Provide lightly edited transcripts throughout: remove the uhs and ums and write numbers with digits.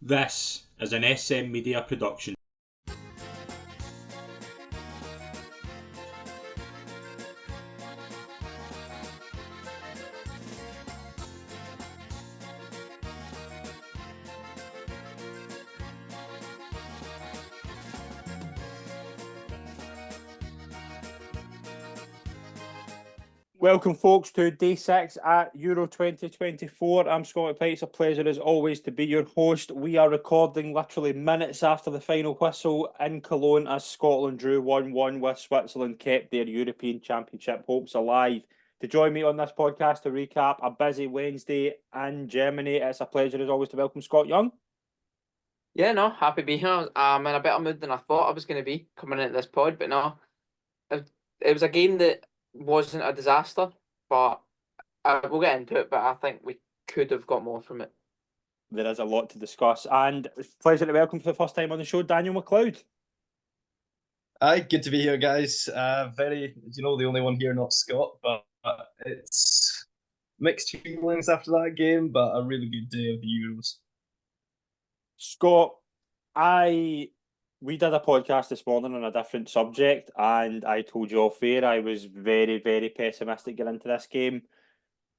This is an SM Media production. Welcome, folks, to day 6 at Euro 2024. I'm Scotty Pye. It's a pleasure, as always, to be your host. We are recording literally minutes after the final whistle in Cologne as Scotland drew 1-1 with Switzerland, kept their European Championship hopes alive. To join me on this podcast to recap a busy Wednesday in Germany, it's a pleasure, as always, to welcome Scott Young. Yeah, no, happy to be here. I'm in a better mood than I thought I was going to be coming into this pod, but no, it was a game that wasn't a disaster, but we'll get into it, but I think we could have got more from it. There is a lot to discuss, and it's a pleasure to welcome for the first time on the show, Daniel MacLeod. Aye, good to be here, guys. The only one here not Scott, but it's mixed feelings after that game, but a really good day of the Euros. Scott, we did a podcast this morning on a different subject, and I told you off air I was very, very pessimistic getting into this game.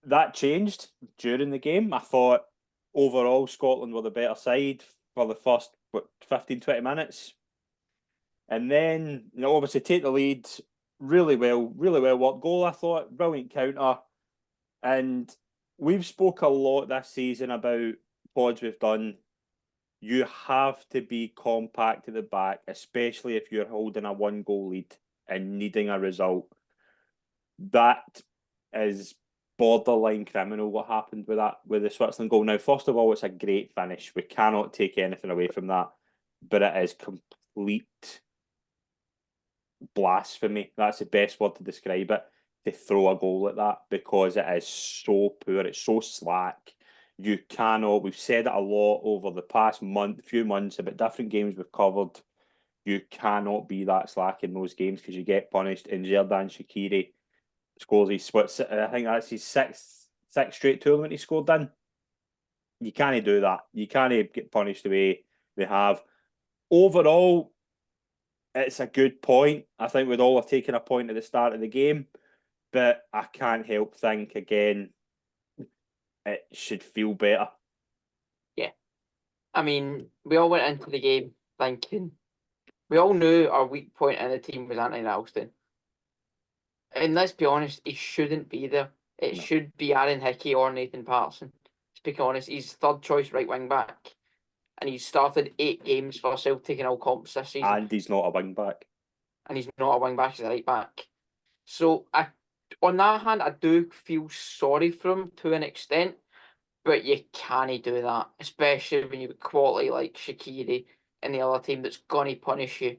That changed during the game. I thought overall Scotland were the better side for the first 15, 20 minutes. And then, obviously take the lead really well worked goal, I thought. Brilliant counter. And we've spoke a lot this season about pods we've done. You have to be compact at the back, especially if you're holding a 1-goal lead and needing a result. That is borderline criminal what happened with the Switzerland goal. Now, first of all, it's a great finish. We cannot take anything away from that. But it is complete blasphemy. That's the best word to describe it, to throw a goal like that, because it is so poor. It's so slack. You cannot, we've said it a lot over the past few months about different games we've covered. You cannot be that slack in those games because you get punished. And Xherdan Shaqiri scores I think that's his sixth straight tournament he scored in. You can't do that. You can't get punished the way they have. Overall, it's a good point. I think we'd all have taken a point at the start of the game, but I can't help think again it should feel better. Yeah. I mean, we all went into the game thinking, we all knew our weak point in the team was Anthony Ralston. And let's be honest, he shouldn't be there. It should be Aaron Hickey or Nathan Patterson. Speaking honest, he's third choice right wing back. And he's started 8 games for Celtic in all comps this season. And he's not a wing back. And he's not a wing back, he's a right back. So on that hand, I do feel sorry for him to an extent, but you can't do that, especially when you've got quality like Shaqiri and the other team that's gonna punish you.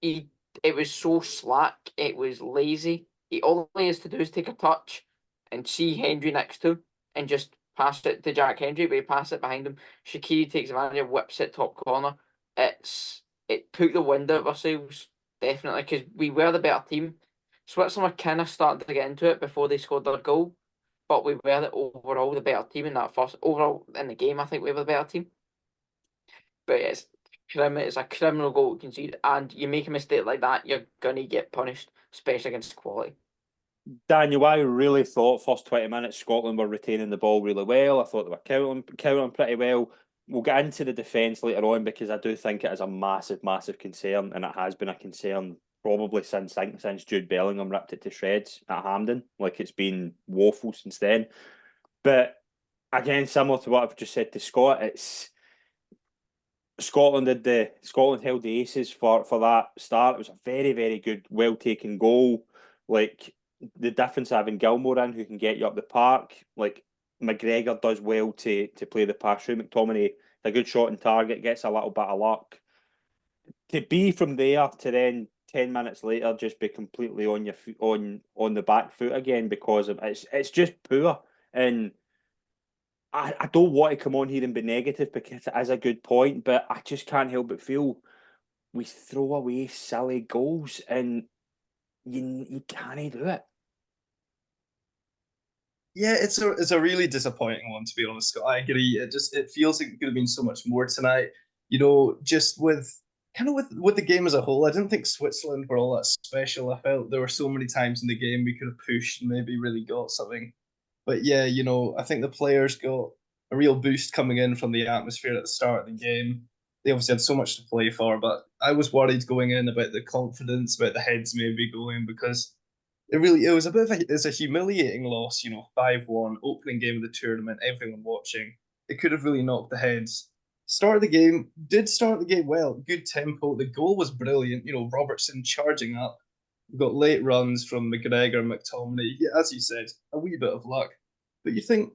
It was so slack, it was lazy. All he has to do is take a touch and see Hendry next to him and just pass it to Jack Hendry, but he pass it behind him. Shaqiri takes advantage of, whips it top corner. It took the wind out of ourselves, definitely, because we were the better team. Switzerland were kind of starting to get into it before they scored their goal, but we were overall the better team in that first. Overall, in the game, I think we were the better team. But it's a criminal goal to concede, and you make a mistake like that, you're going to get punished, especially against quality. Daniel, I really thought first 20 minutes Scotland were retaining the ball really well. I thought they were countering pretty well. We'll get into the defence later on because I do think it is a massive, massive concern, and it has been a concern probably since Jude Bellingham ripped it to shreds at Hampden. Like, it's been woeful since then. But again, similar to what I've just said to Scott, it's Scotland held the aces for that start. It was a very, very good, well taken goal. Like, the difference of having Gilmore in who can get you up the park. Like, McGregor does well to play the pass through. McTominay, a good shot on target, gets a little bit of luck. To be from there to then 10 minutes later just be completely on your on the back foot again because of it's just poor. And I don't want to come on here and be negative because it is a good point, but I just can't help but feel we throw away silly goals and you can't do it. Yeah, it's a really disappointing one, to be honest, Scott. I agree. It feels like it could have been so much more tonight. Just with with the game as a whole, I didn't think Switzerland were all that special. I felt there were so many times in the game we could have pushed and maybe really got something. But yeah, I think the players got a real boost coming in from the atmosphere at the start of the game. They obviously had so much to play for, but I was worried going in about the confidence, about the heads maybe going, because it was a bit of it's a humiliating loss, 5-1, opening game of the tournament, everyone watching. It could have really knocked the heads. Did start the game well, good tempo. The goal was brilliant, Robertson charging up. We got late runs from McGregor and McTominay. Yeah, as you said, a wee bit of luck. But you think,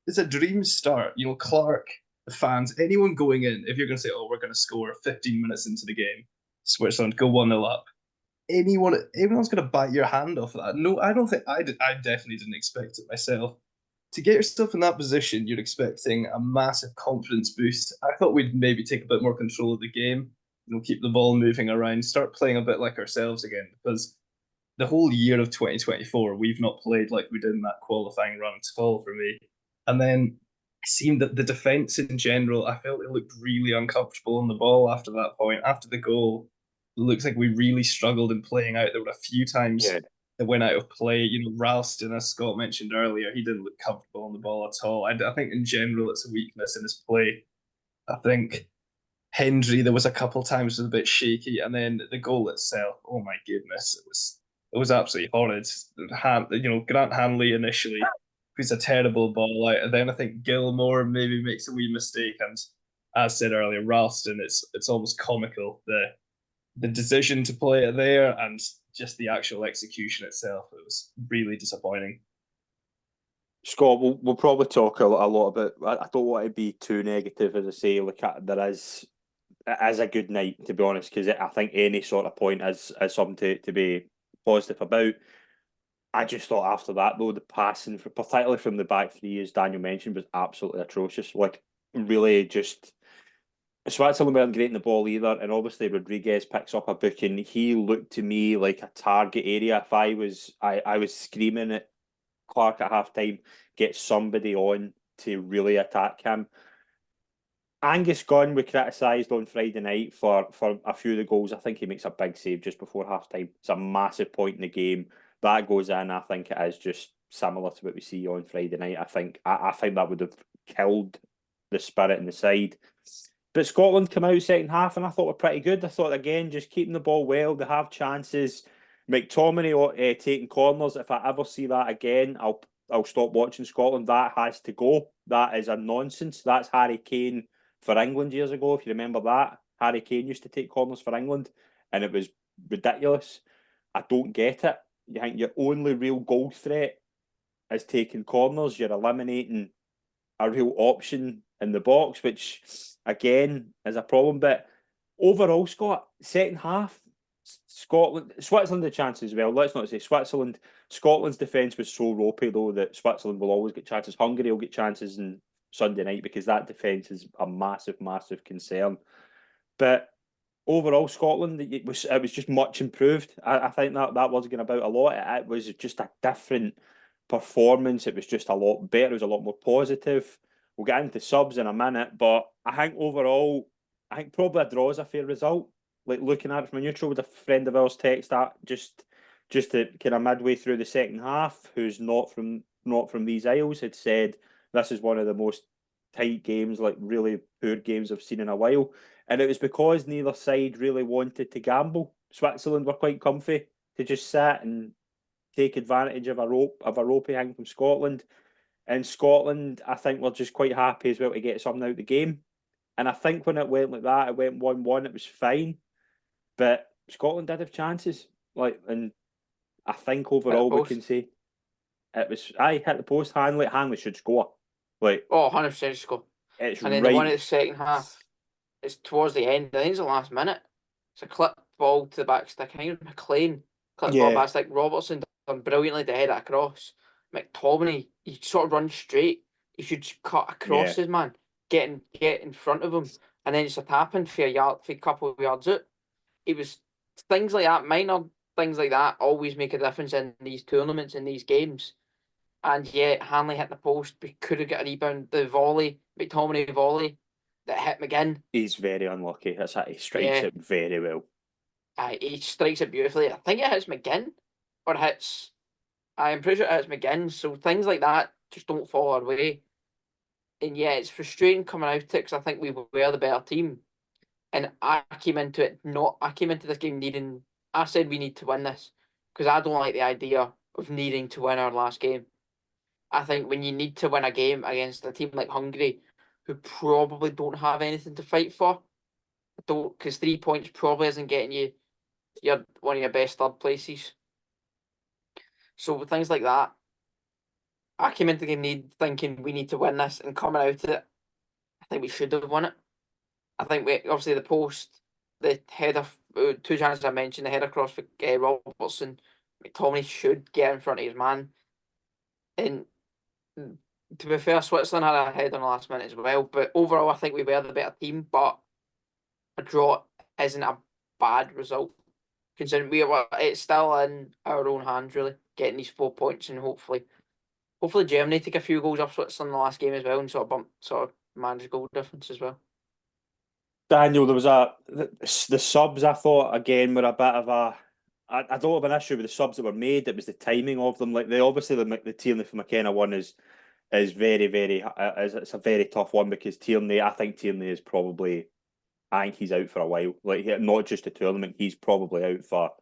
it's a dream start. Clark, the fans, anyone going in, if you're going to say, oh, we're going to score 15 minutes into the game, Switzerland go 1-0 up, anyone's going to bite your hand off that. No, I don't think I did. I definitely didn't expect it myself. To get yourself in that position, you're expecting a massive confidence boost. I thought we'd maybe take a bit more control of the game, keep the ball moving around, start playing a bit like ourselves again, because the whole year of 2024, we've not played like we did in that qualifying run at all for me. And then it seemed that the defence in general, I felt it looked really uncomfortable on the ball after that point. After the goal, it looks like we really struggled in playing out. There were a few times that went out of play. Ralston, as Scott mentioned earlier, he didn't look comfortable on the ball at all. I think in general it's a weakness in his play. I think Hendry, there was a couple times was a bit shaky, and then the goal itself, oh my goodness, it was absolutely horrid. Grant Hanley initially puts a terrible ball out, and then I think Gilmore maybe makes a wee mistake, and as said earlier, Ralston, it's almost comical the decision to play it there and just the actual execution itself. It was really disappointing. Scott, we'll probably talk a lot about. I don't want to be too negative, as I say. Look, there is it is a good night, to be honest, because I think any sort of point is something to be positive about. I just thought after that, though, the passing, particularly from the back three, as Daniel mentioned, was absolutely atrocious. Like, really just. Switzerland weren't great in the ball either, and obviously Rodriguez picks up a booking. He looked to me like a target area. If I was screaming at Clark at half time, get somebody on to really attack him. Angus Gunn, we criticised on Friday night for a few of the goals. I think he makes a big save just before half time. It's a massive point in the game. That goes in. I think it is just similar to what we see on Friday night. I think that would have killed the spirit in the side. But Scotland come out second half, and I thought were pretty good. I thought again, just keeping the ball well. They have chances. McTominay taking corners. If I ever see that again, I'll stop watching Scotland. That has to go. That is a nonsense. That's Harry Kane for England years ago. If you remember that, Harry Kane used to take corners for England, and it was ridiculous. I don't get it. You think your only real goal threat is taking corners. You're eliminating a real option in the box, which again is a problem. But overall, Scott, second half, Switzerland had chances as well. Let's not say Switzerland. Scotland's defence was so ropey though that Switzerland will always get chances. Hungary will get chances on Sunday night because that defence is a massive, massive concern. But overall, Scotland, it was just much improved. I think that wasn't going about a lot. It was just a different performance. It was just a lot better. It was a lot more positive. We'll get into subs in a minute, but I think overall, I think probably a draw is a fair result. Like looking at it from a neutral, with a friend of ours text that just to kind of midway through the second half, who's not from these isles, had said this is one of the most tight games, like really poor games I've seen in a while. And it was because neither side really wanted to gamble. Switzerland were quite comfy to just sit and take advantage of a ropey hang from Scotland. And Scotland, I think, were just quite happy as well to get something out of the game. And I think when it went like that, it went 1-1, it was fine. But Scotland did have chances. And I think overall we can say it was hit the post. Hanley should score. 100% score. It's and then right. the one at the second half, it's towards the end. I think it's the last minute. It's a clip ball to the back stick. I think it was McLean. Clip ball back stick. Robertson done brilliantly to head it across. McTominay, he sort of runs straight. He should cut across his man, get in front of him, and then it's a tapping for a couple of yards out. It was things like that, minor things like that, always make a difference in these tournaments, in these games. and yet Hanley hit the post. We could have got a rebound. The volley, McTominay volley that hit McGinn. He's very unlucky. He strikes it very well. He strikes it beautifully. I think it hits McGinn, or hits. I'm pretty sure it hits McGinn. So things like that just don't fall our way. And yeah, it's frustrating coming out of it because I think we were the better team. And I came into this game needing. I said we need to win this because I don't like the idea of needing to win our last game. I think when you need to win a game against a team like Hungary, who probably don't have anything to fight for, because 3 points probably isn't getting you one of your best third places. So with things like that, I came into the game thinking we need to win this, and coming out of it, I think we should have won it. I think we obviously the post, the header, two chances I mentioned, the header across for Robertson, McTominay should get in front of his man. And to be fair, Switzerland had a header in the last minute as well. But overall, I think we were the better team. But a draw isn't a bad result, considering it's still in our own hands, really, getting these 4 points, and hopefully Germany take a few goals off Switzerland in the last game as well, and sort of manage goal difference as well. Daniel, there was the subs. I thought again were a bit of a. I don't have an issue with the subs that were made. It was the timing of them. Like obviously the Tierney for McKenna one is very it's a very tough one because I think Tierney is probably. I think he's out for a while. Like not just the tournament, he's probably out for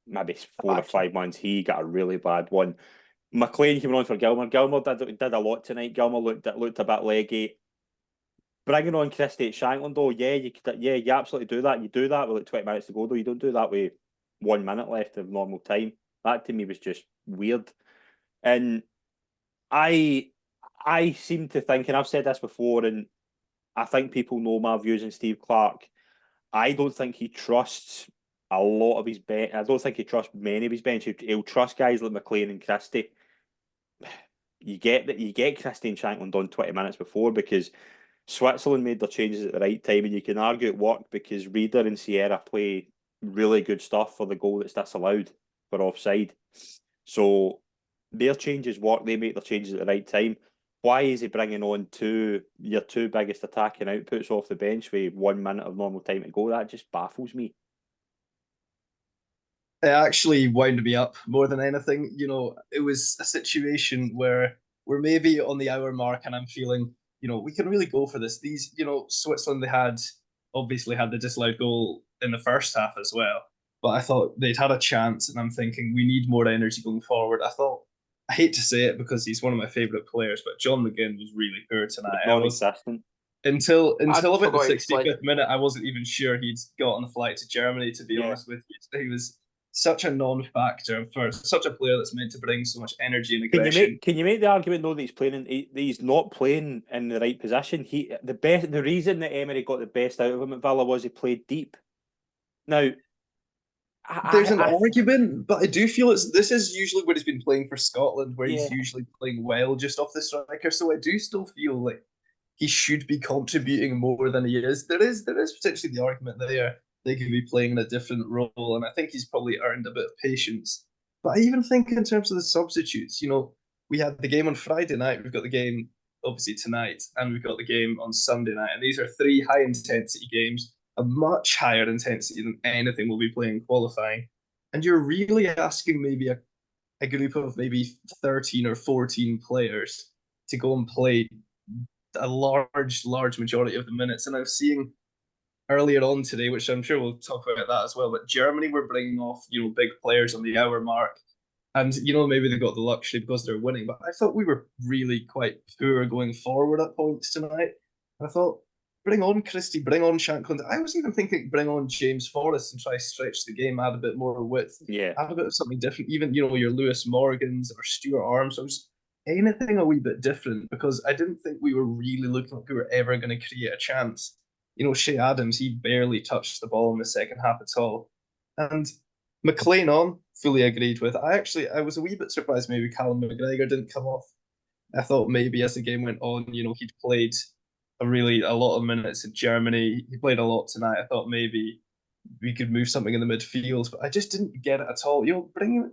maybe 4 or 5 months. He got a really bad one. McLean came on for Gilmour. Gilmour did a lot tonight. Gilmour looked a bit leggy. Bringing on Christie at Shankland, though, you absolutely do that. You do that with 20 minutes to go, though. You don't do that with 1 minute left of normal time. That to me was just weird. And I seem to think, and I've said this before, and I think people know my views on Steve Clarke. I don't think he trusts a lot of his bench. I don't think he trusts many of his bench. He'll trust guys like McLean and Christie. You get Christie and Shankland on 20 minutes before because Switzerland made their changes at the right time, and you can argue it worked because Reader and Sierra play really good stuff for the goal that's disallowed for offside. So their changes work. They make their changes at the right time. Why is he bringing on your two biggest attacking outputs off the bench with 1 minute of normal time to go? That just baffles me. It actually wound me up more than anything. It was a situation where we're maybe on the hour mark and I'm feeling, we can really go for this. These, Switzerland, they obviously had the disallowed goal in the first half as well. But I thought they'd had a chance and I'm thinking we need more energy going forward. I hate to say it because he's one of my favourite players, but John McGinn was really poor tonight. Non-existent. Until about the 65th minute, I wasn't even sure he'd got on the flight to Germany, to be honest with you. He was such a non-factor for such a player that's meant to bring so much energy and aggression. Can you make the argument though that he's not playing in the right position? The reason that Emery got the best out of him at Villa was he played deep. Now, there's an argument, but I do feel this is usually where he's been playing for Scotland, where he's usually playing well just off the striker. So I do still feel like he should be contributing more than he is. There is potentially the argument there. They could be playing in a different role, and I think he's probably earned a bit of patience. But I even think in terms of the substitutes, we had the game on Friday night, we've got the game obviously tonight, and we've got the game on Sunday night, and these are 3 high-intensity games, a much higher intensity than anything we'll be playing in qualifying. And you're really asking maybe a group of maybe 13 or 14 players to go and play a large majority of the minutes. And I was seeing earlier on today, which I'm sure we'll talk about that as well, but Germany were bringing off, big players on the hour mark. And, maybe they got the luxury because they're winning. But I thought we were really quite poor going forward at points tonight. And I thought, bring on Christie, bring on Shankland. I was even thinking bring on James Forrest and try to stretch the game, add a bit more width, add a bit of something different. Even, your Lewis Morgans or Stuart Armstrongs, anything a wee bit different, because I didn't think we were really looking like we were ever going to create a chance. Shea Adams, he barely touched the ball in the second half at all. And McLean on, fully agreed with. I was a wee bit surprised maybe Callum McGregor didn't come off. I thought maybe as the game went on, he'd played a lot of minutes in Germany. He played a lot tonight. I thought maybe we could move something in the midfield, but I just didn't get it at all. Bring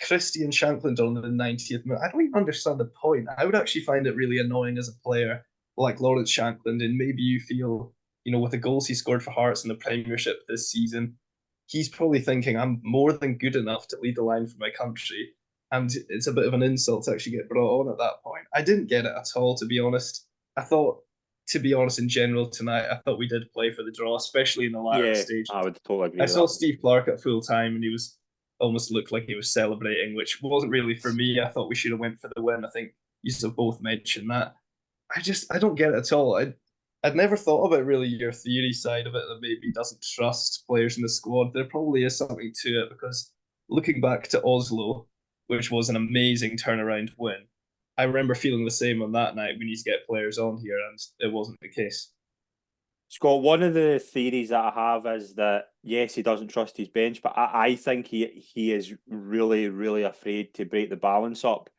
Christie and Shankland on the 90th minute. I don't even understand the point. I would actually find it really annoying as a player like Lawrence Shankland, and maybe you feel, with the goals he scored for Hearts in the Premiership this season, he's probably thinking, I'm more than good enough to lead the line for my country. And it's a bit of an insult to actually get brought on at that point. I didn't get it at all, to be honest. I thought, to be honest, in general tonight, I thought we did play for the draw, especially in the latter stage. I would totally agree I with saw that. Steve Clark at full time, and he was almost looked like he was celebrating, which wasn't really for me. I thought we should have went for the win. I think you have both mentioned that. I don't get it at all. I'd never thought about really your theory side of it, that maybe he doesn't trust players in the squad. There probably is something to it, because looking back to Oslo, which was an amazing turnaround win, I remember feeling the same on that night. We need to get players on here, and it wasn't the case. Scott, one of the theories that I have is that, yes, he doesn't trust his bench, but I think he is really, really afraid to break the balance up.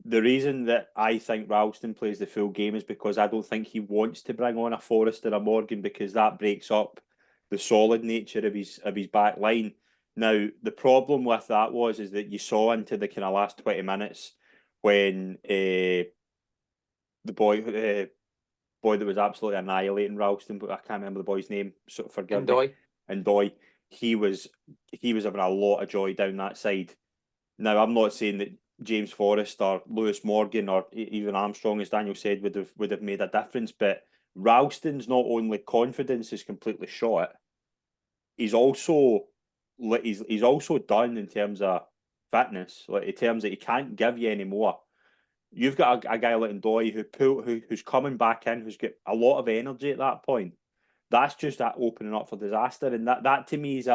The reason that I think Ralston plays the full game is because I don't think he wants to bring on a Forrest or a Morgan, because that breaks up the solid nature of his back line. Now, the problem with that is that you saw into the kind of last 20 minutes when the boy that was absolutely annihilating Ralston, but I can't remember the boy's name, so forgive me. And Doy, he was having a lot of joy down that side. Now, I'm not saying that James Forrest or Lewis Morgan or even Armstrong, as Daniel said, would have made a difference, but Ralston's not only confidence is completely shot, he's also done in terms of fitness, like in terms that he can't give you any more. You've got a guy like Ndoye who's coming back in, who's got a lot of energy at that point. That's just that opening up for disaster, and that to me is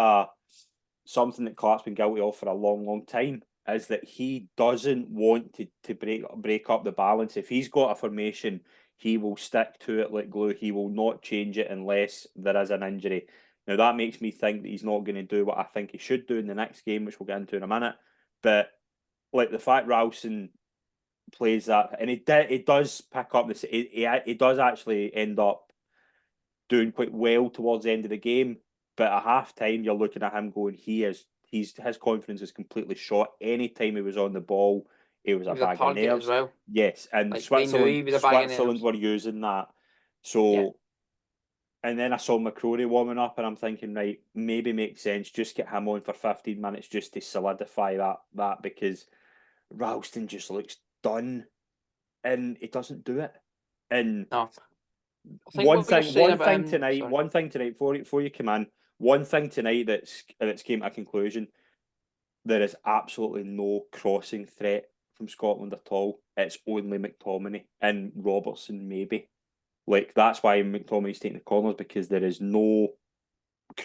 something that Clark's been guilty of for a long, long time. Is that he doesn't want to break up the balance. If he's got a formation, he will stick to it like glue. He will not change it unless there is an injury. Now that makes me think that he's not going to do what I think he should do in the next game, which we'll get into in a minute. But like the fact Ralston plays that, and it does pick up this. It does actually end up doing quite well towards the end of the game. But at half time, you're looking at him going, his confidence is completely shot. Anytime he was on the ball, he was a bag of nerves. As well. Yes, and like Switzerland were using that. So, yeah. And then I saw McCrory warming up, and I'm thinking, right, maybe makes sense. Just get him on for 15 minutes just to solidify that because Ralston just looks done, and he doesn't do it. And no. One thing tonight before you come in, one thing tonight that's came to a conclusion. There is absolutely no crossing threat from Scotland at all. It's only McTominay and Robertson maybe. Like that's why McTominay's taking the corners, because there's no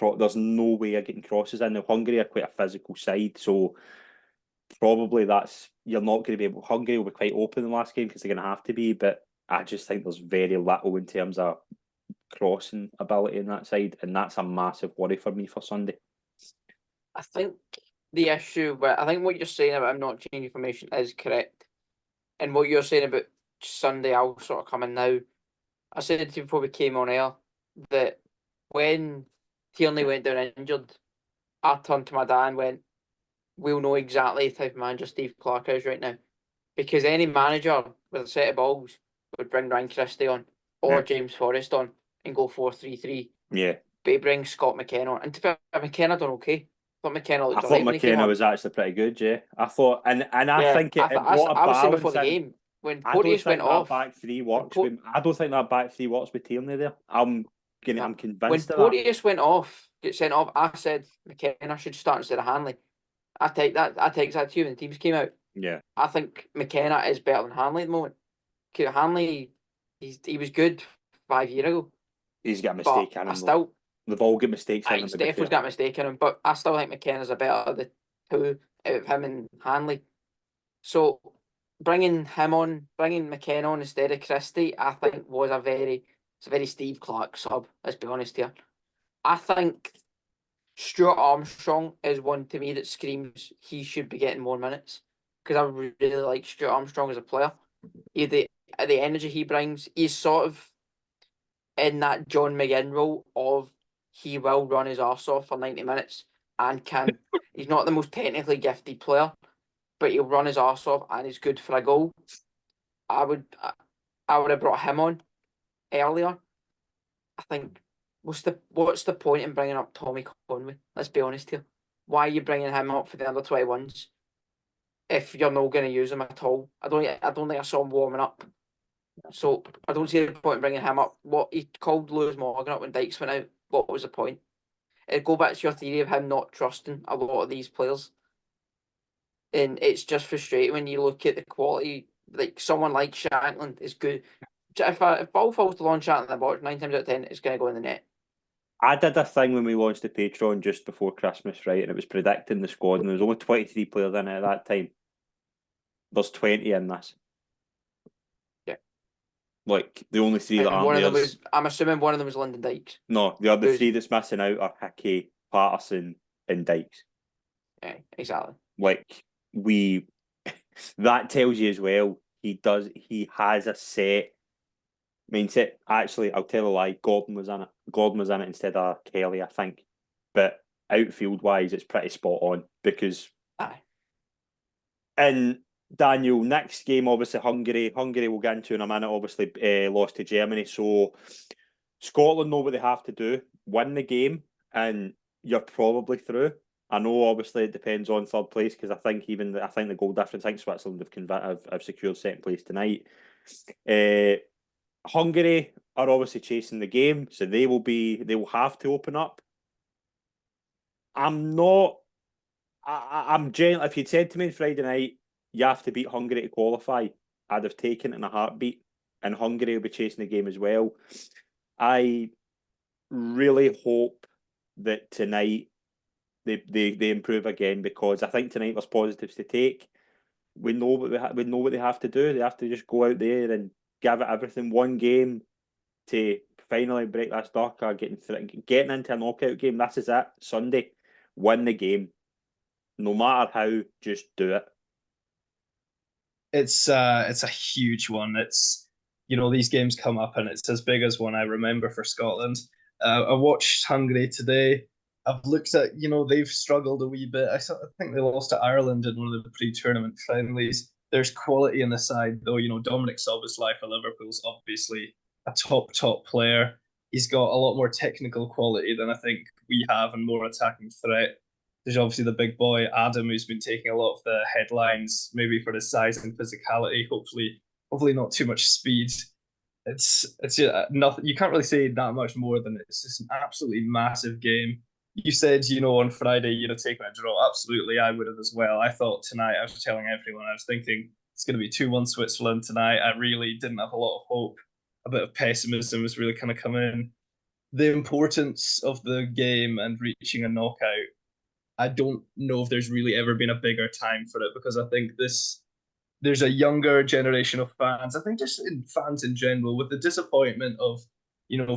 way of getting crosses in. Now Hungary are quite a physical side, so probably you're not going to be able. Hungary will be quite open in the last game because they're going to have to be, but I just think there's very little in terms of crossing ability in that side, and that's a massive worry for me for Sunday. I think the issue, but I think what you're saying about him not changing formation is correct, and what you're saying about Sunday, I'll sort of come in now. I said to you before we came on air that when Tierney went down injured, I turned to my dad and went, "We'll know exactly the type of manager Steve Clark is right now, because any manager with a set of balls would bring Ryan Christie on or James Forrest on and go 4-3-3. Yeah. But he brings Scott McKenna on. And to be honest, McKenna done okay. I thought McKenna was actually pretty good, yeah. I thought, and I think it brought a balance. I was saying before the game, when Porteous went off, back three works. I don't think that back three works with Tierney there. I'm convinced when of that. When Porteous went off, get sent off, I said McKenna should start instead of Hanley. I text that to you when the teams came out. Yeah. I think McKenna is better than Hanley at the moment. Hanley, he was good 5 years ago. He's got a mistake in him. They've all got mistakes in him. Stefan's got a mistake in him, but I still think McKenna's a better of the two out of him and Hanley. So bringing McKenna on instead of Christie, I think was a very Steve Clark sub. Let's be honest here. I think Stuart Armstrong is one to me that screams he should be getting more minutes, because I really like Stuart Armstrong as a player. The energy he brings, he's sort of in that John McGinn role of he will run his arse off for 90 minutes and he's not the most technically gifted player, but he'll run his arse off and he's good for a goal. I would have brought him on earlier. I think what's the point in bringing up Tommy Conway? Let's be honest here. Why are you bringing him up for the under 21s if you're not going to use him at all? I don't think I saw him warming up. So I don't see the point in bringing him up. What he called Lewis Morgan up when Dykes went out. What was the point? It'd go back to your theory of him not trusting a lot of these players. And it's just frustrating when you look at the quality. Like someone like Shankland is good. If ball falls to Lon Shankland in the box, 9 times out of 10, it's going to go in the net. I did a thing when we launched the Patreon just before Christmas, right? And it was predicting the squad, and there was only 23 players in it at that time. There's 20 in this. Yeah. Like, the only three that aren't one of there them was, I'm assuming one of them was Lyndon Dykes. No, the other three that's missing out are Hickey, Patterson, and Dykes. Yeah, exactly. Like, that tells you as well, he has a set mindset. Actually, I'll tell a lie, Gordon was in it instead of Kelly, I think. But outfield wise, it's pretty spot on because Aye. And Daniel, next game, obviously Hungary we'll get into in a minute, obviously lost to Germany. So Scotland know what they have to do, win the game, and you're probably through. I know obviously it depends on third place because I think the goal difference, I think Switzerland have secured second place tonight. Hungary are obviously chasing the game, so they will have to open up. I'm generally, if you'd said to me on Friday night, you have to beat Hungary to qualify, I'd have taken it in a heartbeat. And Hungary will be chasing the game as well. I really hope that tonight they improve again because I think tonight there's positives to take. We know what they have to do. They have to just go out there and give it everything. One game to finally break that duck or getting into a knockout game. This is it. Sunday, win the game. No matter how, just do it. It's a huge one. It's, these games come up and it's as big as one I remember for Scotland. I watched Hungary today. I've looked at, they've struggled a wee bit. I think they lost to Ireland in one of the pre-tournament friendlies. There's quality in the side, though. Dominic Szoboszlai for Liverpool's obviously a top player. He's got a lot more technical quality than I think we have and more attacking threat. There's obviously the big boy Adam, who's been taking a lot of the headlines, maybe for his size and physicality. Hopefully not too much speed. It's nothing. You can't really say that much more than it's just an absolutely massive game. You said, on Friday you'd have taken a draw. Absolutely, I would have as well. I thought tonight, I was telling everyone, I was thinking it's going to be 2-1 Switzerland tonight. I really didn't have a lot of hope. A bit of pessimism was really kind of come in. The importance of the game and reaching a knockout, I don't know if there's really ever been a bigger time for it because I think there's a younger generation of fans. I think just in fans in general, with the disappointment of,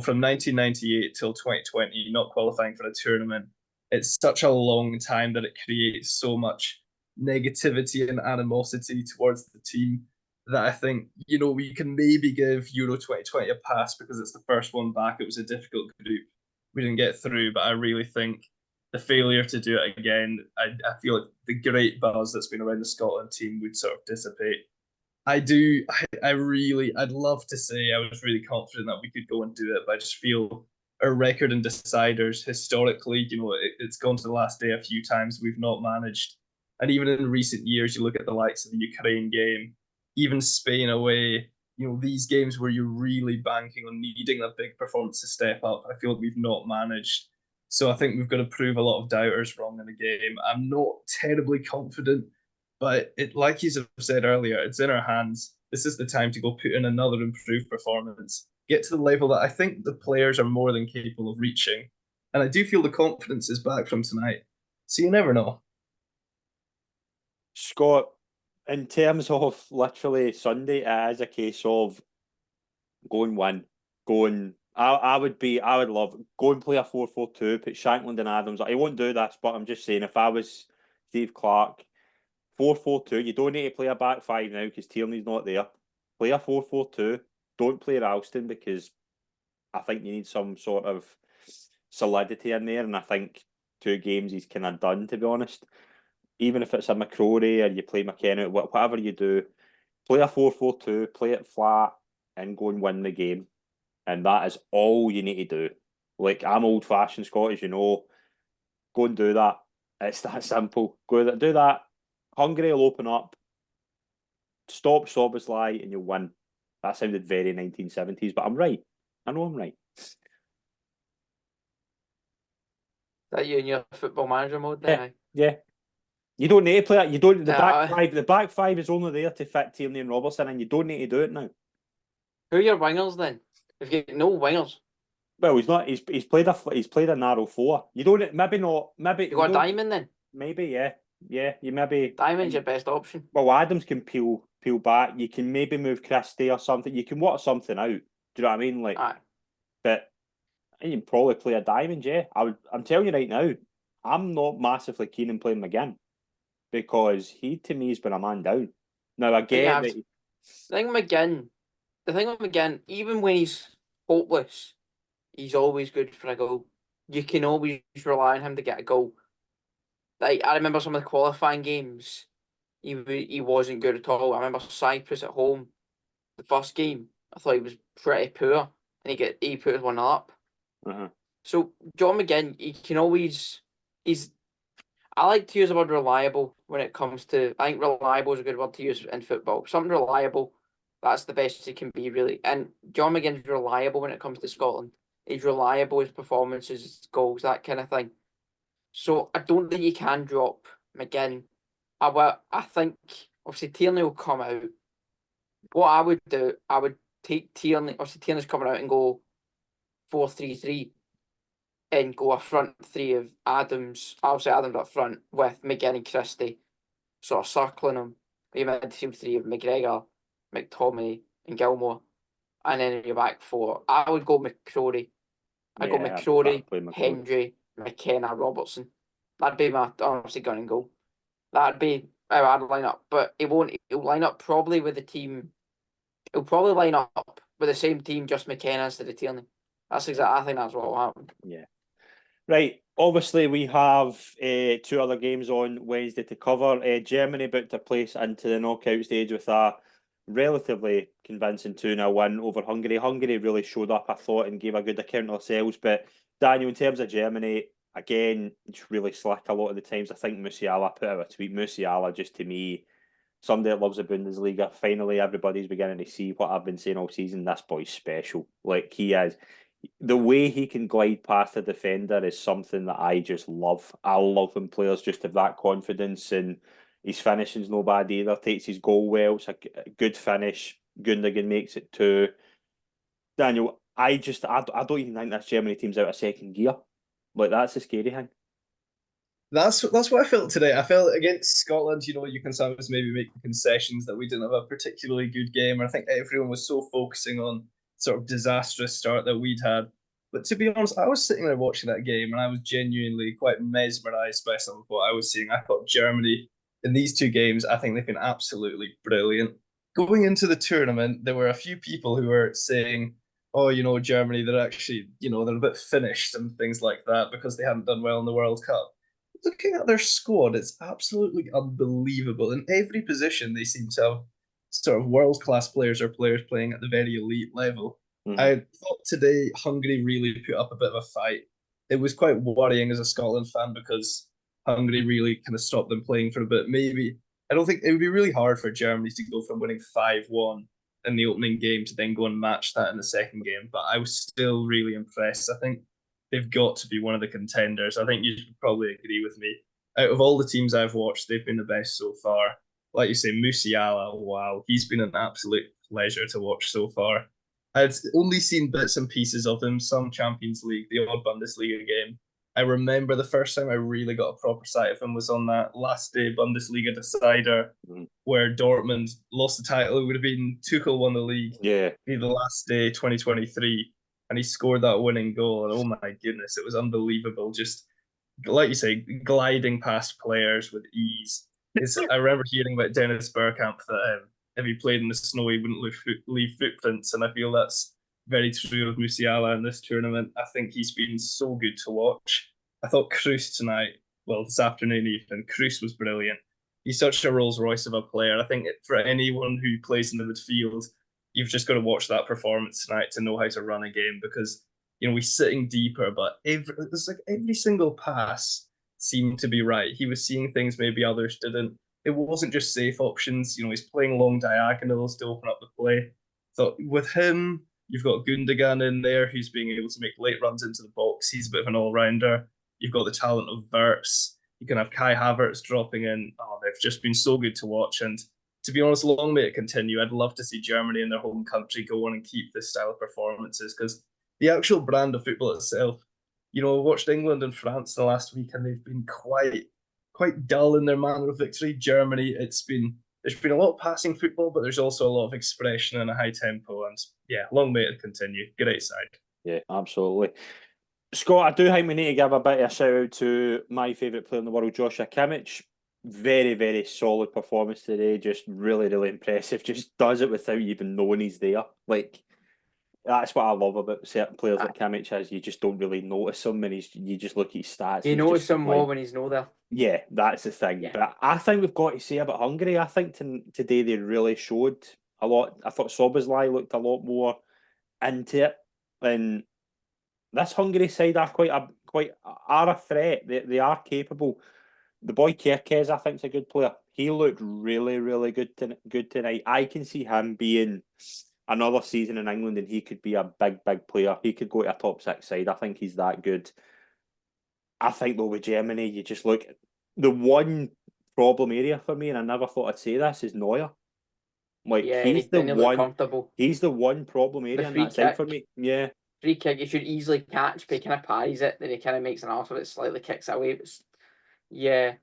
from 1998 till 2020, not qualifying for a tournament. It's such a long time that it creates so much negativity and animosity towards the team that I think, we can maybe give Euro 2020 a pass because it's the first one back. It was a difficult group. We didn't get through, but I really think the failure to do it again, I feel like the great buzz that's been around the Scotland team would sort of dissipate. I'd love to say I was really confident that we could go and do it, but I just feel our record in deciders historically, it's gone to the last day a few times. We've not managed. And even in recent years, you look at the likes of the Ukraine game, even Spain away, these games where you're really banking on needing a big performance to step up. I feel like we've not managed. So I think we've got to prove a lot of doubters wrong in the game. I'm not terribly confident, but like you said earlier, it's in our hands. This is the time to go put in another improved performance, get to the level that I think the players are more than capable of reaching. And I do feel the confidence is back from tonight. So you never know. Scott, in terms of literally Sunday, it is a case of go and win. I would love go and play a 4-4-2, put Shankland and Adams. I won't do this, but I'm just saying if I was Steve Clarke, 4-4-2, you don't need to play a back five now because Tierney's not there. Play a 4-4-2. Don't play Ralston because I think you need some sort of solidity in there, and I think 2 games he's kind of done, to be honest. even if it's a McCrory or you play McKenna, whatever you do, play a 4-4-2, play it flat, and go and win the game. And that is all you need to do. Like, I'm old-fashioned Scottish, go and do that. It's that simple. Go do that. Hungary will open up. Stop Szoboszlai and you'll win. That sounded very 1970s, but I'm right. I know I'm right. That you in your football manager mode then? Yeah. You don't need to play that. You don't. The Yeah, back five. The back five is only there to fit Tierney and Robertson, and you don't need to do it now. Who are your wingers then? If you get no wingers, Well, he's not. He's played a narrow four. You don't. Maybe not. Maybe you got a Diamond then. Maybe yeah. You maybe Diamond's your best option. Well, Adams can peel back. You can maybe move Christie or something. You can work something out. Do you know what I mean? Like, Aye. but you can probably play a Diamond. Yeah, I'm telling you right now, I'm not massively keen on playing McGinn because he to me has been a man down. Now again, The thing with McGinn, even when he's hopeless, he's always good for a goal. You can always rely on him to get a goal. Like, I remember some of the qualifying games, he wasn't good at all. I remember Cyprus at home, the first game. I thought he was pretty poor, and he put us 1 up. So John McGinn, he can always I like to use the word reliable when it comes to. I think reliable is a good word to use in football. Something reliable, that's the best it can be, really. And John McGinn's reliable when it comes to Scotland. He's reliable, his performances, his goals, that kind of thing. So I don't think you can drop McGinn. I think obviously Tierney will come out. What I would do, I would take Tierney. Obviously Tierney's coming out and go 4-3-3, and go a front three of Adams. I'll say Adams up front with McGinn and Christie, sort of circling him. You midfield three of McGregor, McTominay, and Gilmore, and then in your back four, I would go McCrory. I'd go McCrory, Hendry, McKenna, Robertson. That'd be my honestly gun and goal. That'd be how I'd line up. But it won't. He'll line up probably with the team. He'll probably line up with the same team, just McKenna instead of Tierney. That's exactly. I think that's what will happen. Yeah. Right. Obviously, we have 2 other games on Wednesday to cover. Germany about to place into the knockout stage with a relatively convincing 2-0 win over Hungary. Hungary really showed up, I thought, and gave a good account of themselves. But Daniel, in terms of Germany, again, it's really slick a lot of the times. I think Musiala put out a tweet. Musiala, just to me, somebody that loves the Bundesliga. Finally, everybody's beginning to see what I've been saying all season. This boy's special. Like, he is. The way he can glide past a defender is something that I just love. I love when players just have that confidence, and his finishing's no bad either. Takes his goal well. It's a good finish. Gundogan makes it 2. Daniel, I don't even think this Germany team's out of second gear. Like, that's the scary thing. That's what I felt today. I felt against Scotland, you can sometimes maybe make the concessions that we didn't have a particularly good game. And I think everyone was so focusing on sort of disastrous start that we'd had. But to be honest, I was sitting there watching that game and I was genuinely quite mesmerised by some of what I was seeing. I thought Germany, in these 2 games, I think they've been absolutely brilliant. Going into the tournament, there were a few people who were saying, oh, Germany, they're actually, they're a bit finished and things like that because they haven't done well in the World Cup. Looking at their squad, it's absolutely unbelievable. In every position, they seem to have sort of world-class players or players playing at the very elite level. I thought today Hungary really put up a bit of a fight. It was quite worrying as a Scotland fan because Hungary really kind of stopped them playing for a bit. Maybe, I don't think it would be really hard for Germany to go from winning 5-1 in the opening game to then go and match that in the second game. But I was still really impressed. I think they've got to be one of the contenders. I think you should probably agree with me. Out of all the teams I've watched, they've been the best so far. Like you say, Musiala, wow, he's been an absolute pleasure to watch so far. I'd only seen bits and pieces of him, some Champions League, the odd Bundesliga game. I remember the first time I really got a proper sight of him was on that last day Bundesliga decider where Dortmund lost the title. It would have been Tuchel won the league. Yeah. The last day, 2023. And he scored that winning goal. And oh my goodness, it was unbelievable. Just, like you say, gliding past players with ease. I remember hearing about Dennis Bergkamp that if he played in the snow, he wouldn't leave footprints. And I feel that's very true of Musiala in this tournament. I think he's been so good to watch. I thought Kroos tonight this afternoon even. Kroos was brilliant. He's such a Rolls Royce of a player. I think for anyone who plays in the midfield, you've just got to watch that performance tonight to know how to run a game because he's sitting deeper, but it's like every single pass seemed to be right. He was seeing things maybe others didn't. It wasn't just safe options. He's playing long diagonals to open up the play. So with him, you've got Gundogan in there who's being able to make late runs into the box. He's a bit of an all-rounder. You've got the talent of Verts. You can have Kai Havertz dropping in. Oh, they've just been so good to watch. And to be honest, long may it continue. I'd love to see Germany in their home country go on and keep this style of performances because the actual brand of football itself, I watched England and France the last week and they've been quite dull in their manner of victory. Germany, there's been a lot of passing football, but there's also a lot of expression and a high tempo. And yeah, long may it continue. Great side. Yeah, absolutely. Scott, I do think we need to give a bit of a shout out to my favourite player in the world, Joshua Kimmich. Very, very solid performance today. Just really, really impressive. Just does it without even knowing he's there. Like, that's what I love about certain players like Kimmich is you just don't really notice him and you just look at his stats. You notice him more when he's not there. Yeah, that's the thing. Yeah. But I think we've got to say about Hungary, I think today they really showed a lot. I thought Szoboszlai looked a lot more into it. And this Hungary side are a threat. They are capable. The boy Kerkez, I think, is a good player. He looked really, really good tonight. I can see him being another season in England and he could be a big, big player. He could go to a top 6 side. I think he's that good. I think, though, with Germany, you just look... The one problem area for me, and I never thought I'd say this, is Neuer. Like, yeah, he's the one problem area on that side for me. Yeah. Free kick, he should easily catch, but he kind of parries it, then he kind of makes an arse of it, slightly kicks it away. But yeah.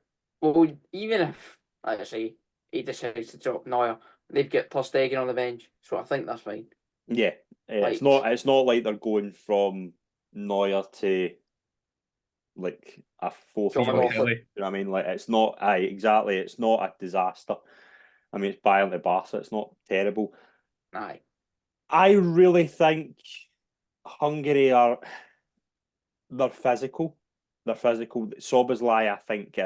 Well, even if, like I say, he decides to drop Neuer, they've got Ter Stegen on the bench, so I think that's fine. Yeah. It's not like they're going from Neuer to like a 4th. You know what I mean? Like it's not exactly. It's not a disaster. I mean, it's Bayern to Barca. It's not terrible. Aye. I really think Hungary they're physical. They're physical. Szoboszlai, I think,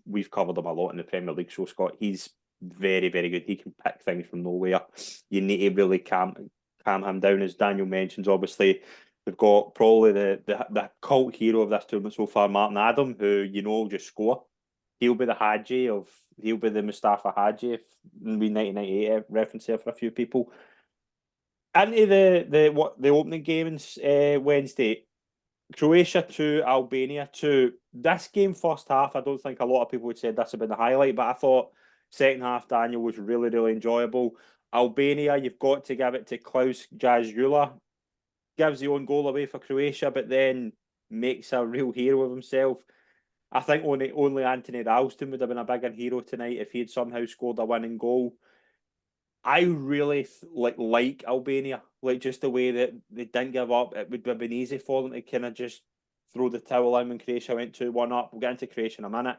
we've covered him a lot in the Premier League show, Scott. He's very, very good. He can pick things from nowhere. You need to really calm him down, as Daniel mentions. Obviously, we've got probably the cult hero of this tournament so far, Martin Adam, who will just score. He'll be the Mustafa Hadji, if we 1998 reference here for a few people. Into the opening games Wednesday, Croatia 2, Albania 2. This game, first half, I don't think a lot of people would say this had been the highlight, but I thought second half, Daniel, was really, really enjoyable. Albania, you've got to give it to Klaus Jazula. Gives the own goal away for Croatia, but then makes a real hero of himself. I think only Anthony Ralston would have been a bigger hero tonight if he had somehow scored a winning goal. I really like Albania, like just the way that they didn't give up. It would have been easy for them to kind of just throw the towel in when Croatia went 2-1 up. We'll get into Croatia in a minute.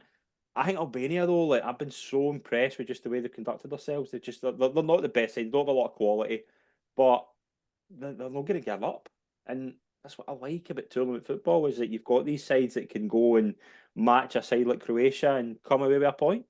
I think Albania, though, I've been so impressed with just the way they've conducted themselves. They're not the best side. They don't have a lot of quality, but they're not going to give up. And that's what I like about tournament football, is that you've got these sides that can go and match a side like Croatia and come away with a point.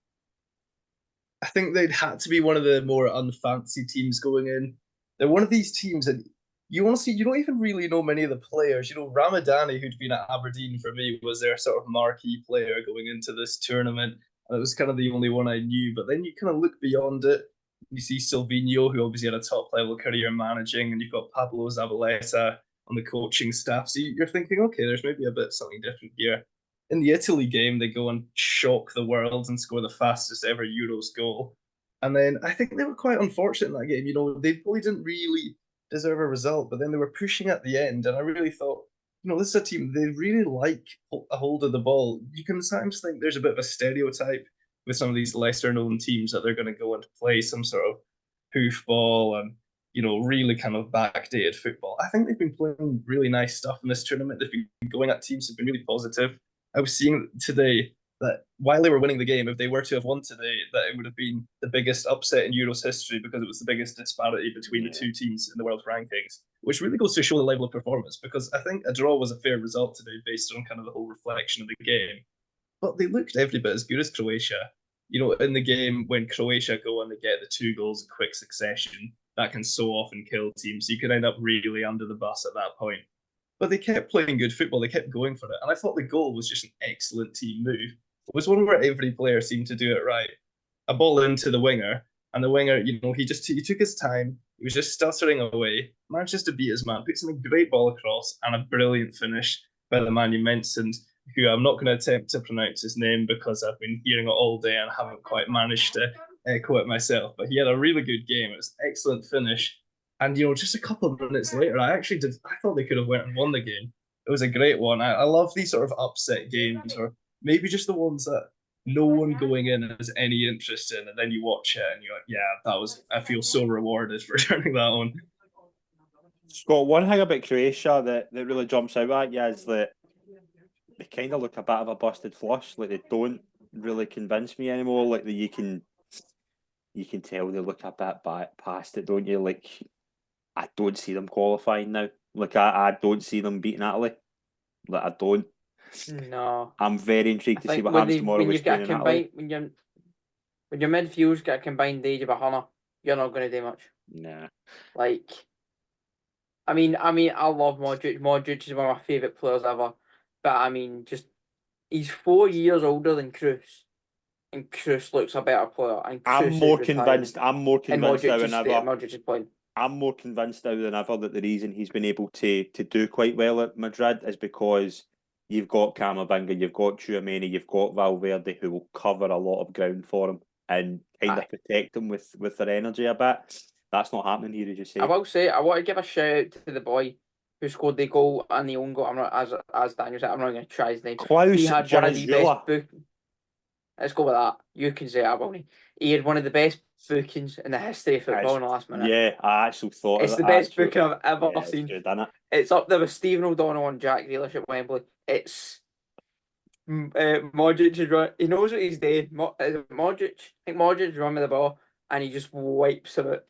I think they'd had to be one of the more unfancy teams going in. They're one of these teams that you honestly, you don't even really know many of the players. Ramadani, who'd been at Aberdeen for me, was their sort of marquee player going into this tournament. And it was kind of the only one I knew. But then you kind of look beyond it. You see Silvino, who obviously had a top-level career managing, and you've got Pablo Zabaleta on the coaching staff. So you're thinking, okay, there's maybe a bit something different here. In the Italy game, they go and shock the world and score the fastest ever Euros goal. And then I think they were quite unfortunate in that game. They probably didn't really deserve a result, but then they were pushing at the end. And I really thought, this is a team, they really like a hold of the ball. You can sometimes think there's a bit of a stereotype with some of these lesser known teams that they're going to go and play some sort of hoofball and, really kind of backdated football. I think they've been playing really nice stuff in this tournament. They've been going at teams who've been really positive. I was seeing today that while they were winning the game, if they were to have won today, that it would have been the biggest upset in Euros history because it was the biggest disparity between the two teams in the world rankings, which really goes to show the level of performance, because I think a draw was a fair result today based on kind of the whole reflection of the game. but they looked every bit as good as Croatia. You know, in the game when Croatia go and they get the 2 goals in quick succession, that can so often kill teams. So you could end up really under the bus at that point. But they kept playing good football. They kept going for it. And I thought the goal was just an excellent team move. It was one where every player seemed to do it right. A ball into the winger, and the winger, he took his time. He was just stuttering away, manages to beat his man, puts in a great ball across, and a brilliant finish by the man you mentioned, who I'm not going to attempt to pronounce his name because I've been hearing it all day and haven't quite managed to echo it myself. But he had a really good game. It was an excellent finish. And just a couple of minutes later, I thought they could have went and won the game. It was a great one. I love these sort of upset games, or maybe just the ones that no one going in has any interest in, and then you watch it and you're like, yeah, I feel so rewarded for turning that on. Scott, one thing about Croatia that really jumps out at you is that they kind of look a bit of a busted flush. Like, they don't really convince me anymore. Like, you can tell they look a bit past it, don't you? Like, I don't see them qualifying now. Like, I don't see them beating Italy. Like, I don't. No. I'm very intrigued to see what when happens tomorrow when with you've got Spain a and Italy. combined when your midfield's got a combined age of 100, you're not going to do much. Nah. Like, I mean, I love Modric. Modric is one of my favourite players ever. But I mean, just he's 4 years older than Kroos, and Kroos looks a better player. And I'm Kroos more is retiring, convinced. I'm more and convinced now Modric than is ever. Modric is playing. I'm more convinced now than ever that the reason he's been able to do quite well at Madrid is because you've got Camavinga, you've got Tchouaméni, you've got Valverde, who will cover a lot of ground for him and kind of protect him with their energy a bit. That's not happening here, as you say. I will say, I want to give a shout out to the boy who scored the goal and the own goal. I'm not, as Daniel said, I'm not going to try his name. Klaus He had one of the best Januzula. Let's go with that. You can say that, won't he had one of the best bookings in the history of football in the last minute. Yeah, I actually thought It's of the best booking I've ever seen. It's good, isn't it? It's up there with Stephen O'Donnell and Jack Grealish at Wembley. It's Modric is run. He knows what he's doing. Modric, I think Modric run with the ball and he just wipes it.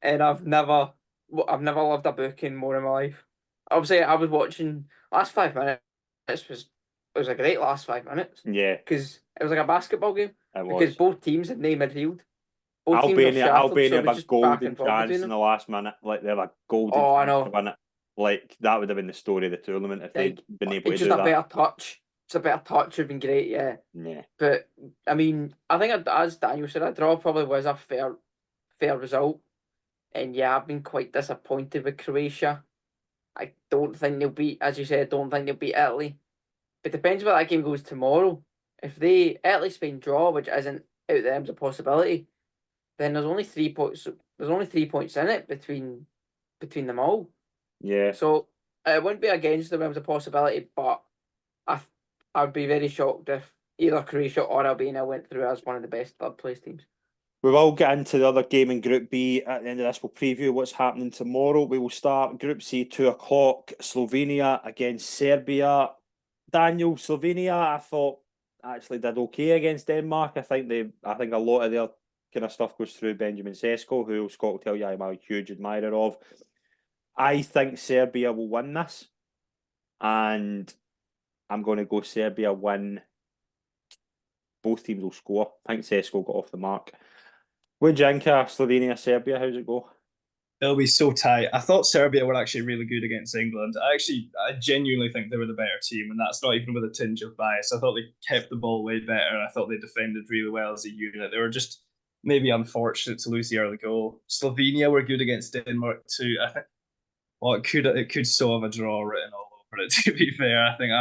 And I've never loved a booking more in my life. Obviously, I was watching last 5 minutes. It was a great last 5 minutes. Yeah, because it was like a basketball game. it was. Because both teams had no midfield. Both Albania teams were shattered, have so a just back golden and forth chance between in them. the last minute. Like, they have a golden I chance know. to win it. Like, that would have been the story of the tournament if they'd been able to It's do just a that. better touch. It's a better touch would have been great, yeah. Yeah. But I mean, I think as Daniel said, a draw probably was a fair result. And yeah, I've been quite disappointed with Croatia. I don't think they'll beat, as you said, I don't think they'll beat Italy. But depends where that game goes tomorrow. If Italy-Spain draw, which isn't out there as a possibility, then there's only 3 points. There's only 3 points in it between them all. Yeah. So it wouldn't be against the realms of possibility, but I'd be very shocked if either Croatia or Albania went through as one of the best third place teams. We will get into the other game in Group B at the end of this. We'll preview what's happening tomorrow. We will start Group C, 2 o'clock. Slovenia against Serbia. Daniel, Slovenia, I thought actually did okay against Denmark. I think a lot of their kind of stuff goes through Benjamin Sesko, who Scott will tell you I'm a huge admirer of. I think Serbia will win this, and I'm going to go Serbia win. Both teams will score. I think Sesko got off the mark. What do you think of Slovenia, Serbia? How's it go? It'll be so tight. I thought Serbia were actually really good against England. I genuinely think they were the better team, and that's not even with a tinge of bias. I thought they kept the ball way better. I thought they defended really well as a unit. They were just maybe unfortunate to lose the early goal. Slovenia were good against Denmark too. I think, well, it could so have a draw written all over it. To be fair, I think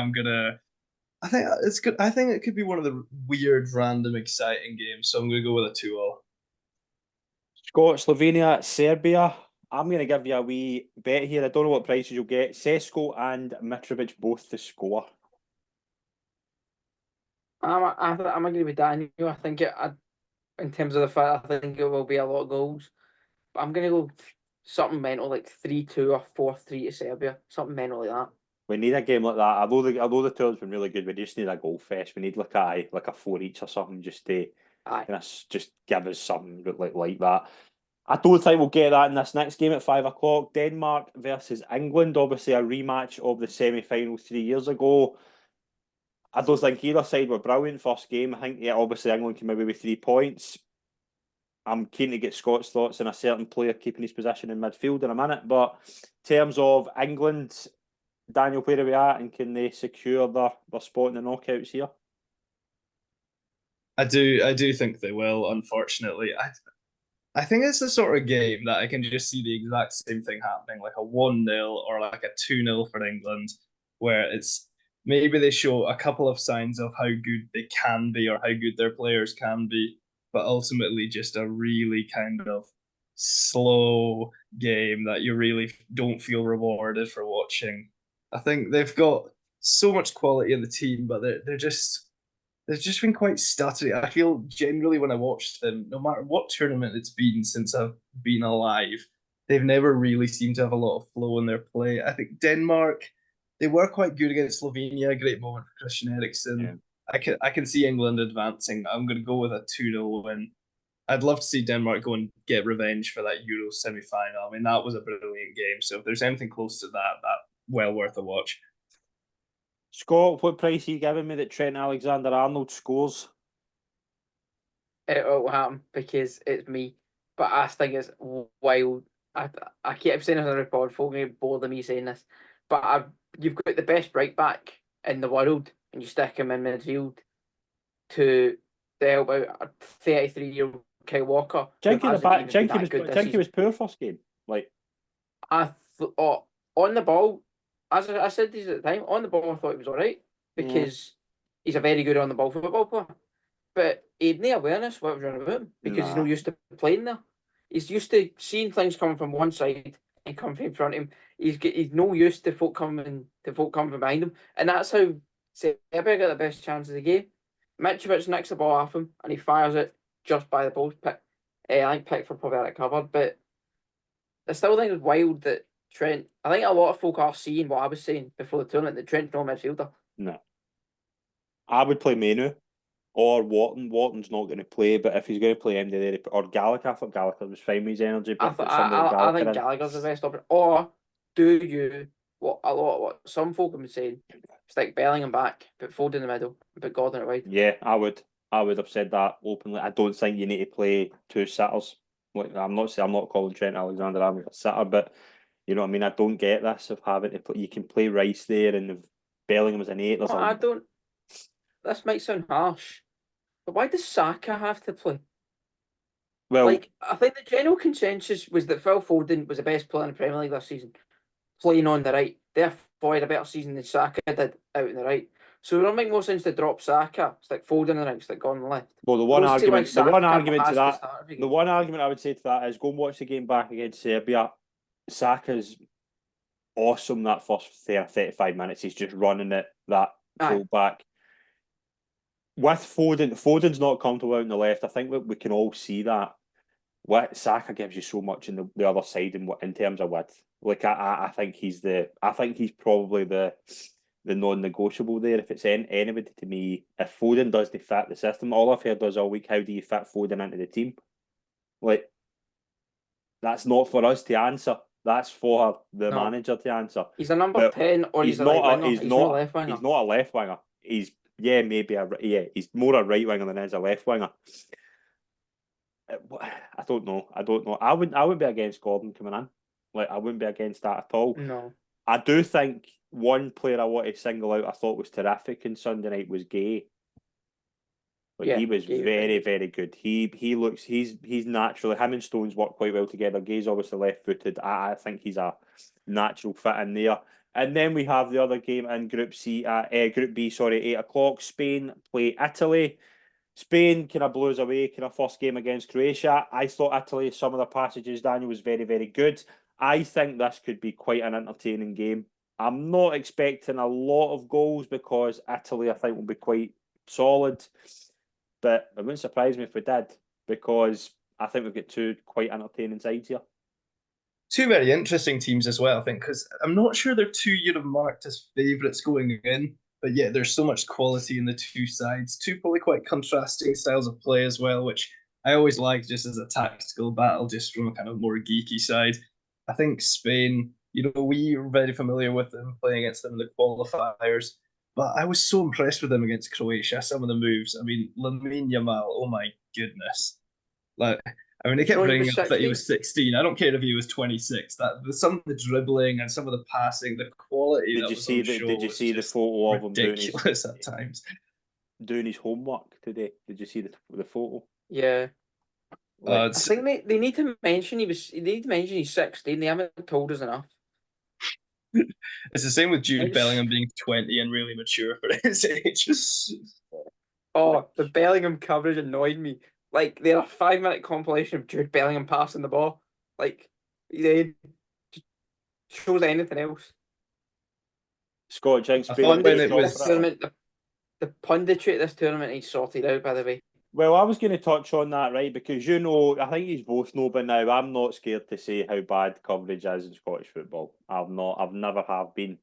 it's good. I think it could be one of the weird, random, exciting games. So I'm going to go with a 2-2. Scott, Slovenia, Serbia. I'm going to give you a wee bet here. I don't know what prices you'll get. Sesko and Mitrovic both to score. I'm agree with Daniel. I think in terms of the fight, I think it will be a lot of goals. But I'm going to go something mental like 3-2 or 4-3 to Serbia. Something mental like that. We need a game like that. Although the tournament's been really good, we just need a goal fest. We need like a 4 each or something just to just give us something like that. I don't think we'll get that in this next game at 5 o'clock. Denmark versus England, obviously a rematch of the semi-final 3 years ago. I don't think either side were brilliant first game. I think, yeah, obviously England came away with 3 points. I'm keen to get Scott's thoughts on a certain player keeping his position in midfield in a minute. But in terms of England, Daniel, where are we at, and can they secure their spot in the knockouts here? I do think they will. Unfortunately, I think it's the sort of game that I can just see the exact same thing happening, like a 1-0 or like a 2-0 for England, where it's maybe they show a couple of signs of how good they can be or how good their players can be, but ultimately just a really kind of slow game that you really don't feel rewarded for watching. I think they've got so much quality in the team, but they're just they've just been quite stuttery. I feel generally when I watch them, no matter what tournament it's been since I've been alive, they've never really seemed to have a lot of flow in their play. I think Denmark, they were quite good against Slovenia. Great moment for Christian Eriksen. Yeah. I can see England advancing. I'm going to go with a 2-0 win. I'd love to see Denmark go and get revenge for that Euro semi-final. I mean, that was a brilliant game. So if there's anything close to that well worth a watch. Scott, what price are you giving me that Trent Alexander-Arnold scores? It will happen because it's me. But I think it's wild. I keep saying this on the report, folk get bored of me saying this. But you've got the best right back in the world, and you stick him in midfield to help out a 33-year-old Kyle Walker. Jinky was poor first game. Like, On the ball, as I said this at the time, on the ball I thought he was alright because he's a very good on the ball football player. But he had no awareness what was wrong about him because he's not used to playing there. He's used to seeing things coming from one side and coming from in front of him. He's no used to folk coming from behind him, and that's how Serbia got the best chance of the game. Mitrovic nicks the ball off him and he fires it just by the post. I think Pickford probably had it covered, but I still think it's wild that Trent. I think a lot of folk are seeing what I was saying before the tournament that Trent's no midfielder. No, I would play Manu or Wharton. Wharton's not going to play, but if he's going to play MD or Gallagher, I thought Gallagher was fine with his energy. I think Gallagher's the best option. Or do you what some folk have been saying? Stick Bellingham back, put Foden in the middle, put Gordon at wide. Yeah, I would. I would have said that openly. I don't think you need to play two sitters. Like, I'm not calling Trent Alexander-Arnold a sitter, but you know what I mean. I don't get this of having to play. You can play Rice there, and if Bellingham was an 8. I don't. This might sound harsh, but why does Saka have to play? Well, like, I think the general consensus was that Phil Foden was the best player in the Premier League this season, playing on the right. Therefore, he had a better season than Saka did out on the right. So it don't make more sense to drop Saka, stick Foden on the right, stick Gordon on the left. Well, the one argument I would say to that is go and watch the game back against Serbia. Saka's awesome that first 35 minutes. He's just running it, that full back. With Foden's not comfortable out on the left. I think we can all see that. Saka gives you so much in the other side in terms of width. Like I think he's probably the non-negotiable there. If it's anybody to me, if Foden doesn't fit the system, all I've heard is all week, how do you fit Foden into the team? Like, that's not for us to answer. That's for the manager to answer. He's a number 10 or he's not a left winger. He's not a left winger. He's he's more a right winger than he is a left winger. I don't know. I wouldn't be against Gordon coming in. Like, I wouldn't be against that at all. No. I do think one player I want to single out I thought was terrific on Sunday night was Gay. Like, he was very, very good. He's naturally, him and Stones work quite well together. Gay's obviously left-footed. I think he's a natural fit in there. And then we have the other game in Group B, 8 o'clock. Spain play Italy. Spain kind of blew us away, kind of first game against Croatia. I thought Italy, some of the passages, Daniel, was very, very good. I think this could be quite an entertaining game. I'm not expecting a lot of goals because Italy, I think, will be quite solid. But it wouldn't surprise me if we did, because I think we've got two quite entertaining sides here. Two very interesting teams as well, I think, because I'm not sure they're two you'd have marked as favourites going in, but yet there's so much quality in the two sides. Two probably quite contrasting styles of play as well, which I always like just as a tactical battle, just from a kind of more geeky side. I think Spain, we were very familiar with them, playing against them in the qualifiers. But I was so impressed with him against Croatia. Some of the moves. I mean, Lamine Yamal. Oh my goodness! Like, I mean, they kept So he bringing was up that he 16. was 16. I don't care if he was 26. Some of the dribbling and some of the passing, the quality Did that you was see on show Did you was see the just photo of him ridiculous at times. doing his homework today? Did you see the photo? Yeah. Like, I It's, think they need to mention they need to mention he's 16. They haven't told us enough. it's the same with Jude It's- Bellingham being 20 and really mature for his age. Oh, the Bellingham coverage annoyed me. Like, they're a 5-minute compilation of Jude Bellingham passing the ball. Like, they just shows anything else. Scott Jinks I being thought a when bit it short was- for it. Tournament, the punditry at this tournament he's sorted out, by the way. Well, I was going to touch on that, right? Because I think you both know by now, I'm not scared to say how bad coverage is in Scottish football. I've never have been.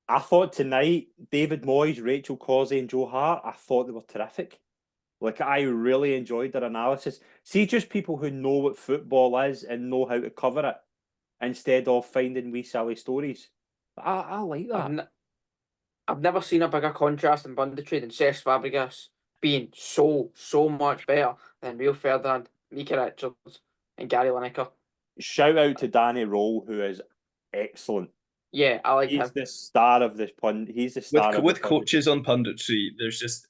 I thought tonight, David Moyes, Rachel Causey and Joe Hart, I thought they were terrific. Like, I really enjoyed their analysis. See, just people who know what football is and know how to cover it instead of finding wee silly stories. I like that. I've never seen a bigger contrast in punditry than Cesc Fabregas being so much better than Rio Ferdinand, Mika Richards, and Gary Lineker. Shout out to Danny Roll, who is excellent. Yeah, I like He's him. the star of this pund. He's the star of with the coaches on punditry, there's just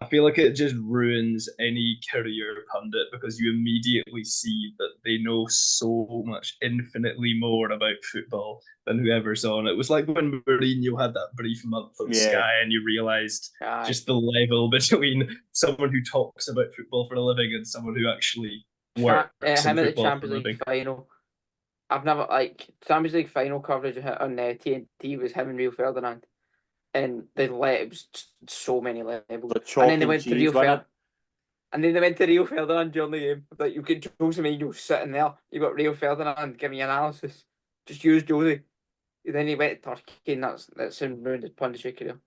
I feel like it just ruins any career pundit because you immediately see that they know so much infinitely more about football than whoever's on. It was like when Mourinho had that brief month on Sky and you realised Aye. just the level between someone who talks about football for a living and someone who actually works him in at the football for a Champions living. League final. I've never Champions League final coverage on TNT was him and Rio Ferdinand, and it was so many levels. The And chalk then they and went to cheese Rio winner. Ferdinand. And then they went to Rio Ferdinand during the game. Like, you get Jose Mourinho sitting there. You got Rio Ferdinand giving you analysis. Just use Jose. And then he went to Turkey, and that's him ruined his punditry career.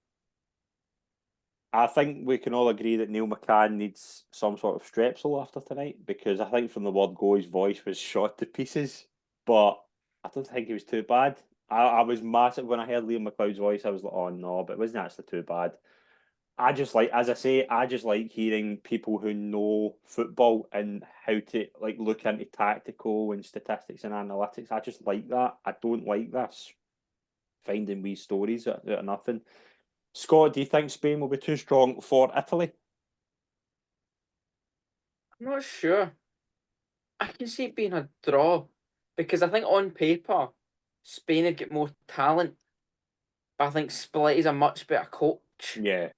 I think we can all agree that Neil McCann needs some sort of strepsil after tonight because I think from the word go his voice was shot to pieces. But I don't think it was too bad. I was massive when I heard Liam McLeod's voice. I was like, oh no, but it wasn't actually too bad. I just like, as I say, I just like hearing people who know football and how to like look into tactical and statistics and analytics. I just like that. I don't like this finding wee stories out of nothing. Scott, do you think Spain will be too strong for Italy? I'm not sure. I can see it being a draw because I think on paper, Spain would get more talent. But I think Split is a much better coach Yeah.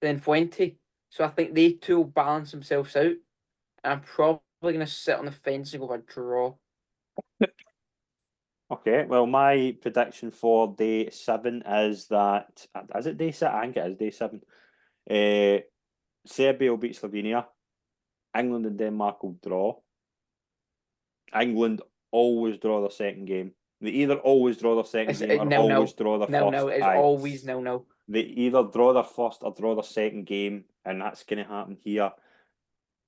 than Fuente. So I think they two will balance themselves out. And I'm probably going to sit on the fence and go for a draw. Okay, well, my prediction for day 7 is that is it day 7? I think it is day 7. Serbia will beat Slovenia. England and Denmark will draw. England always draw their second game. They either always draw their second game or always draw their first. No, it's always no. They either draw their first or draw their second game, and that's going to happen here.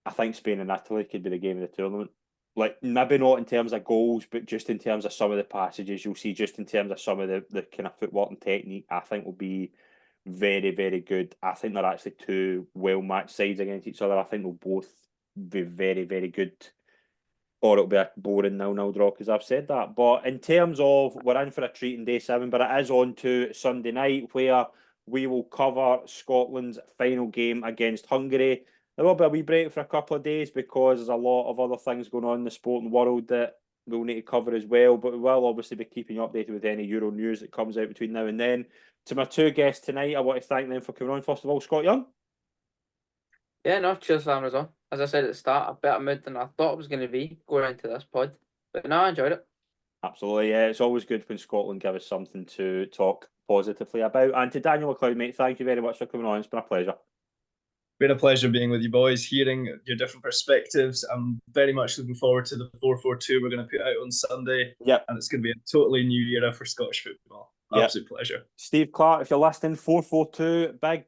I think Spain and Italy could be the game of the tournament. Like, maybe not in terms of goals, but just in terms of some of the passages you'll see, just in terms of some of the kind of footwork and technique, I think will be very, very good. I think they're actually two well-matched sides against each other. I think they'll both be very, very good. Or it'll be a boring 0-0 draw, because I've said that. But in terms of, we're in for a treat in day 7, but it is on to Sunday night, where we will cover Scotland's final game against Hungary. There will be a wee break for a couple of days because there's a lot of other things going on in the sporting world that we'll need to cover as well. But we will obviously be keeping you updated with any Euro news that comes out between now and then. To my two guests tonight, I want to thank them for coming on. First of all, Scott Young. Yeah, no, cheers for having us on. As I said at the start, a better mood than I thought it was going to be going into this pod. But no, I enjoyed it. Absolutely, yeah. It's always good when Scotland give us something to talk positively about. And to Daniel MacLeod, mate, thank you very much for coming on. It's been a pleasure. Been a pleasure being with you boys, hearing your different perspectives. I'm very much looking forward to the 4-4-2 we're going to put out on Sunday. Yep. And it's going to be a totally new era for Scottish football. Absolute pleasure. Steve Clark, if you're listening, 4-4-2, big,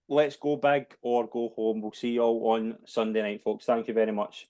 let's go big or go home. We'll see you all on Sunday night, folks. Thank you very much.